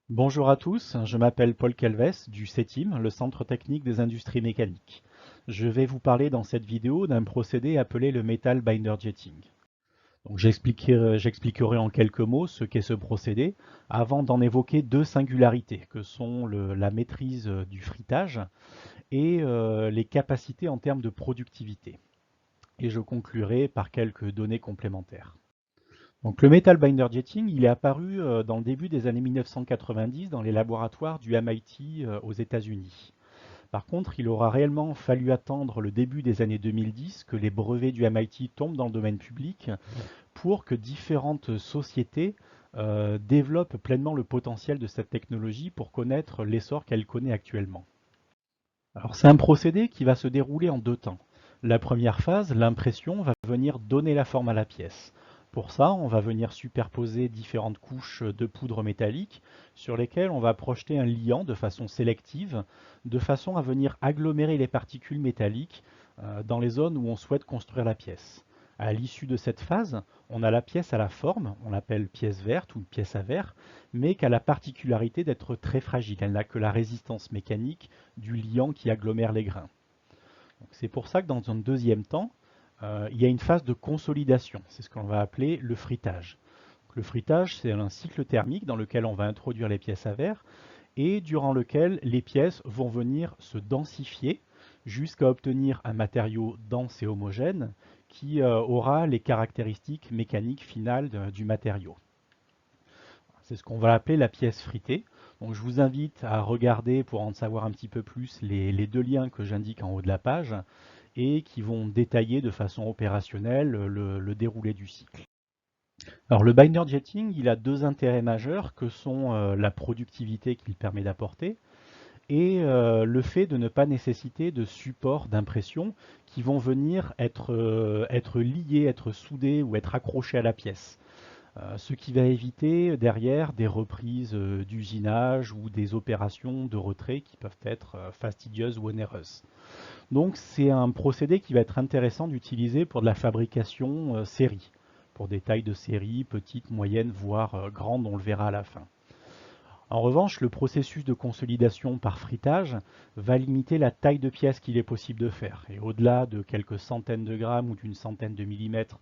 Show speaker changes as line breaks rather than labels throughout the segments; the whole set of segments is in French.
Bonjour à tous, je m'appelle Paul Calves du CETIM, le Centre technique des industries mécaniques. Je vais vous parler dans cette vidéo d'un procédé appelé le Metal Binder Jetting. Donc j'expliquerai en quelques mots ce qu'est ce procédé avant d'en évoquer deux singularités que sont la maîtrise du frittage et les capacités en termes de productivité. Et je conclurai par quelques données complémentaires. Donc le Metal Binder Jetting, il est apparu dans le début des années 1990 dans les laboratoires du MIT aux États-Unis. Par contre, il aura réellement fallu attendre le début des années 2010 que les brevets du MIT tombent dans le domaine public pour que différentes sociétés développent pleinement le potentiel de cette technologie pour connaître l'essor qu'elle connaît actuellement. Alors c'est un procédé qui va se dérouler en deux temps. La première phase, l'impression, va venir donner la forme à la pièce. Pour ça, on va venir superposer différentes couches de poudre métallique sur lesquelles on va projeter un liant de façon sélective, de façon à venir agglomérer les particules métalliques dans les zones où on souhaite construire la pièce. À l'issue de cette phase, on a la pièce à la forme, on l'appelle pièce verte ou pièce à verre, mais qui a la particularité d'être très fragile. Elle n'a que la résistance mécanique du liant qui agglomère les grains. C'est pour ça que dans un deuxième temps, il y a une phase de consolidation. C'est ce qu'on va appeler le frittage. Le frittage, c'est un cycle thermique dans lequel on va introduire les pièces à verre et durant lequel les pièces vont venir se densifier jusqu'à obtenir un matériau dense et homogène qui aura les caractéristiques mécaniques finales du matériau. C'est ce qu'on va appeler la pièce fritée. Donc je vous invite à regarder pour en savoir un petit peu plus les deux liens que j'indique en haut de la page et qui vont détailler de façon opérationnelle le déroulé du cycle. Alors le binder jetting, il a deux intérêts majeurs que sont la productivité qu'il permet d'apporter et le fait de ne pas nécessiter de support d'impression qui vont venir être liés, être soudés ou être accrochés à la pièce. Ce qui va éviter derrière des reprises d'usinage ou des opérations de retrait qui peuvent être fastidieuses ou onéreuses. Donc c'est un procédé qui va être intéressant d'utiliser pour de la fabrication série, pour des tailles de série, petites, moyennes, voire grandes, on le verra à la fin. En revanche, le processus de consolidation par frittage va limiter la taille de pièce qu'il est possible de faire. Et au-delà de quelques centaines de grammes ou d'une centaine de millimètres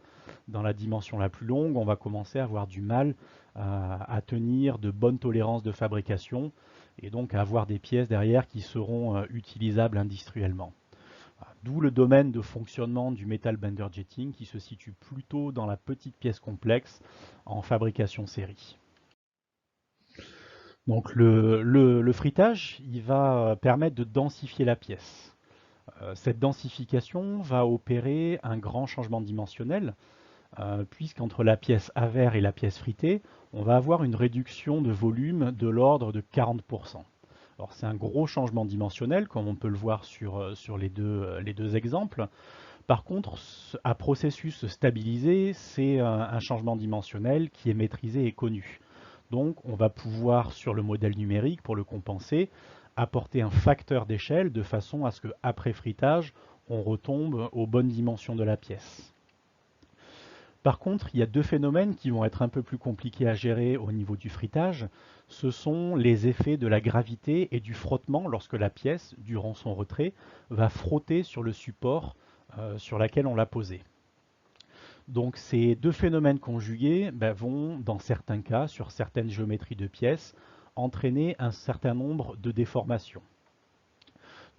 dans la dimension la plus longue, on va commencer à avoir du mal à tenir de bonnes tolérances de fabrication et donc à avoir des pièces derrière qui seront utilisables industriellement. D'où le domaine de fonctionnement du metal bender jetting qui se situe plutôt dans la petite pièce complexe en fabrication série. Donc le frittage, il va permettre de densifier la pièce. Cette densification va opérer un grand changement dimensionnel, puisqu'entre la pièce à verre et la pièce fritée, on va avoir une réduction de volume de l'ordre de 40%. Alors c'est un gros changement dimensionnel, comme on peut le voir sur les deux exemples. Par contre, à processus stabilisé, c'est un changement dimensionnel qui est maîtrisé et connu. Donc on va pouvoir, sur le modèle numérique, pour le compenser, apporter un facteur d'échelle de façon à ce qu'après frittage, on retombe aux bonnes dimensions de la pièce. Par contre, il y a deux phénomènes qui vont être un peu plus compliqués à gérer au niveau du frittage. Ce sont les effets de la gravité et du frottement lorsque la pièce, durant son retrait, va frotter sur le support sur lequel on l'a posé. Donc ces deux phénomènes conjugués vont, dans certains cas, sur certaines géométries de pièces, entraîner un certain nombre de déformations.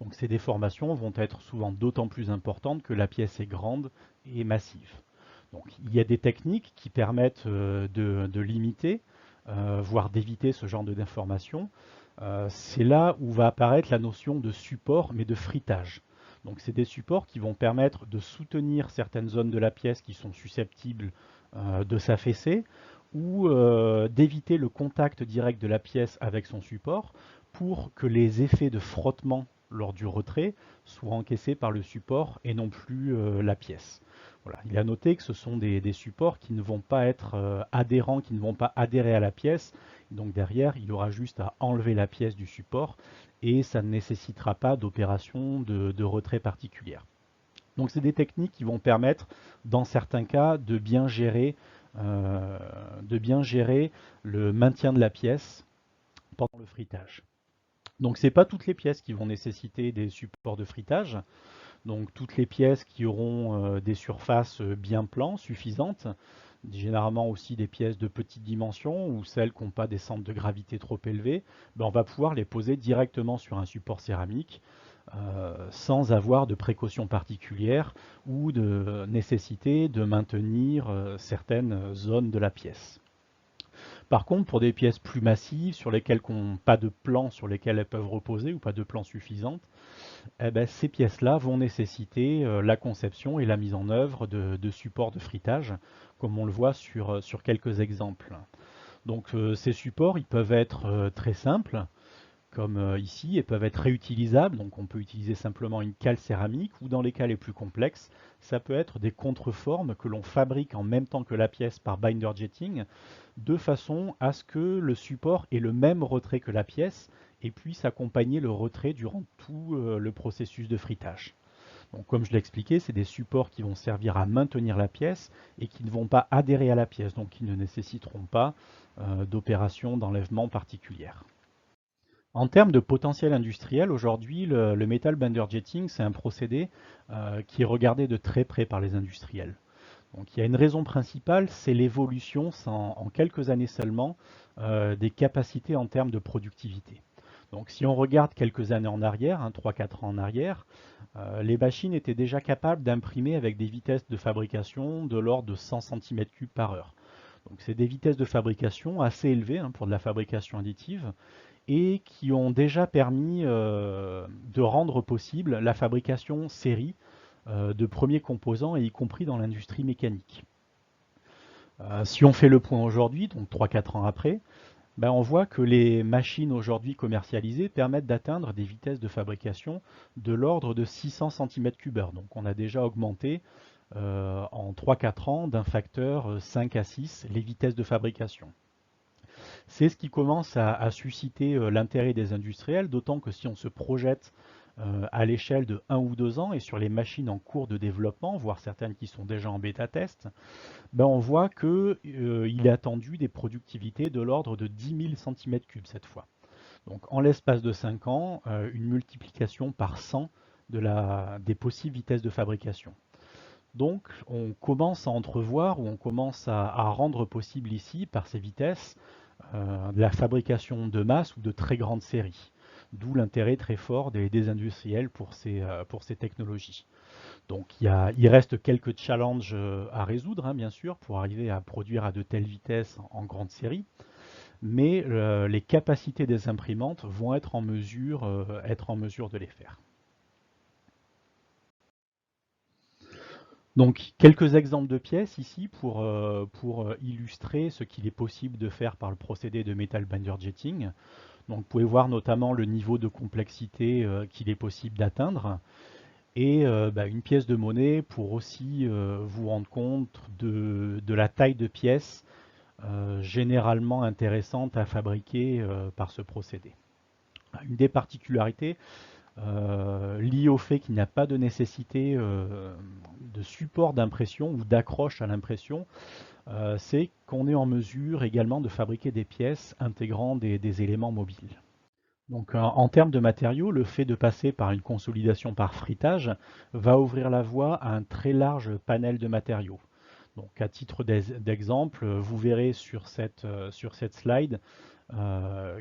Donc ces déformations vont être souvent d'autant plus importantes que la pièce est grande et massive. Donc il y a des techniques qui permettent de limiter, voire d'éviter ce genre de déformation. C'est là où va apparaître la notion de support, mais de frittage. Donc c'est des supports qui vont permettre de soutenir certaines zones de la pièce qui sont susceptibles de s'affaisser ou d'éviter le contact direct de la pièce avec son support pour que les effets de frottement lors du retrait soient encaissés par le support et non plus la pièce. Voilà. Il a noté que ce sont des supports qui ne vont pas être adhérents, qui ne vont pas adhérer à la pièce. Donc derrière, il aura juste à enlever la pièce du support et ça ne nécessitera pas d'opération de retrait particulière. Donc c'est des techniques qui vont permettre, dans certains cas, de bien gérer le maintien de la pièce pendant le fritage. Donc ce n'est pas toutes les pièces qui vont nécessiter des supports de fritage. Donc toutes les pièces qui auront des surfaces bien plans, suffisantes, généralement aussi des pièces de petite dimension ou celles qui n'ont pas des centres de gravité trop élevés, ben on va pouvoir les poser directement sur un support céramique sans avoir de précautions particulières ou de nécessité de maintenir certaines zones de la pièce. Par contre, pour des pièces plus massives, sur lesquelles n'ont pas de plan sur lesquels elles peuvent reposer ou pas de plan suffisant, eh ben, ces pièces-là vont nécessiter la conception et la mise en œuvre de supports de fritage, comme on le voit sur quelques exemples. Donc ces supports, ils peuvent être très simples, comme ici, et peuvent être réutilisables. Donc on peut utiliser simplement une cale céramique, ou dans les cas les plus complexes, ça peut être des contreformes que l'on fabrique en même temps que la pièce par binder jetting, de façon à ce que le support ait le même retrait que la pièce et puisse accompagner le retrait durant tout le processus de fritage. Donc, comme je l'ai expliqué, c'est des supports qui vont servir à maintenir la pièce et qui ne vont pas adhérer à la pièce, donc qui ne nécessiteront pas d'opérations d'enlèvement particulières. En termes de potentiel industriel, aujourd'hui, le metal binder jetting, c'est un procédé qui est regardé de très près par les industriels. Donc, il y a une raison principale, c'est l'évolution en quelques années seulement des capacités en termes de productivité. Donc si on regarde quelques années en arrière, 3-4 ans en arrière, les machines étaient déjà capables d'imprimer avec des vitesses de fabrication de l'ordre de 100 cm3 par heure. Donc c'est des vitesses de fabrication assez élevées pour de la fabrication additive et qui ont déjà permis de rendre possible la fabrication série de premiers composants, et y compris dans l'industrie mécanique. Si on fait le point aujourd'hui, donc 3-4 ans après, ben on voit que les machines aujourd'hui commercialisées permettent d'atteindre des vitesses de fabrication de l'ordre de 600 cm3. Donc on a déjà augmenté en 3-4 ans d'un facteur 5 à 6 les vitesses de fabrication. C'est ce qui commence à susciter l'intérêt des industriels, d'autant que si on se projette à l'échelle de 1 ou 2 ans et sur les machines en cours de développement, voire certaines qui sont déjà en bêta-test, ben on voit qu'il est attendu des productivités de l'ordre de 10 000 cm3 cette fois. Donc en l'espace de 5 ans, une multiplication par 100 des possibles vitesses de fabrication. Donc on commence à entrevoir, ou on commence à rendre possible ici, par ces vitesses, de la fabrication de masse ou de très grande série. D'où l'intérêt très fort des industriels pour ces technologies. Donc il reste quelques challenges à résoudre, bien sûr, pour arriver à produire à de telles vitesses en grande série, mais les capacités des imprimantes vont être en mesure de les faire. Donc quelques exemples de pièces ici pour illustrer ce qu'il est possible de faire par le procédé de metal binder jetting. Donc vous pouvez voir notamment le niveau de complexité qu'il est possible d'atteindre. Et une pièce de monnaie pour aussi vous rendre compte de la taille de pièce généralement intéressante à fabriquer par ce procédé. Une des particularités liées au fait qu'il n'y a pas de nécessité de support d'impression ou d'accroche à l'impression, c'est qu'on est en mesure également de fabriquer des pièces intégrant des éléments mobiles. Donc en termes de matériaux, le fait de passer par une consolidation par fritage va ouvrir la voie à un très large panel de matériaux. Donc à titre d'exemple, vous verrez sur cette slide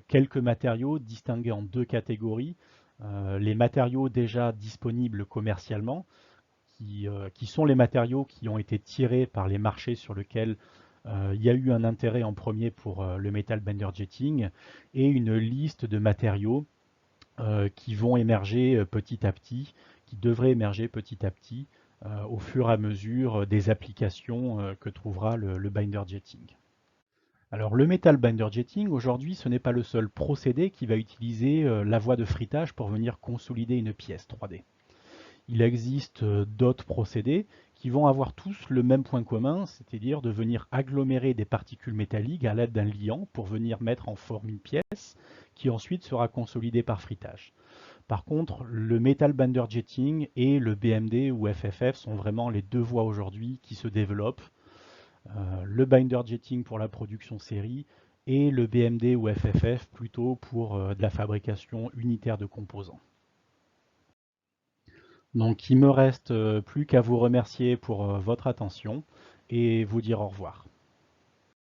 quelques matériaux distingués en deux catégories. Les matériaux déjà disponibles commercialement, qui sont les matériaux qui ont été tirés par les marchés sur lesquels il y a eu un intérêt en premier pour le metal binder jetting, et une liste de matériaux qui vont émerger petit à petit, qui devraient émerger petit à petit au fur et à mesure des applications que trouvera le binder jetting. Alors le metal binder jetting, aujourd'hui, ce n'est pas le seul procédé qui va utiliser la voie de fritage pour venir consolider une pièce 3D. Il existe d'autres procédés qui vont avoir tous le même point commun, c'est-à-dire de venir agglomérer des particules métalliques à l'aide d'un liant pour venir mettre en forme une pièce qui ensuite sera consolidée par fritage. Par contre, le metal binder jetting et le BMD ou FFF sont vraiment les deux voies aujourd'hui qui se développent. Le binder jetting pour la production série et le BMD ou FFF plutôt pour de la fabrication unitaire de composants. Donc il me reste plus qu'à vous remercier pour votre attention et vous dire au revoir.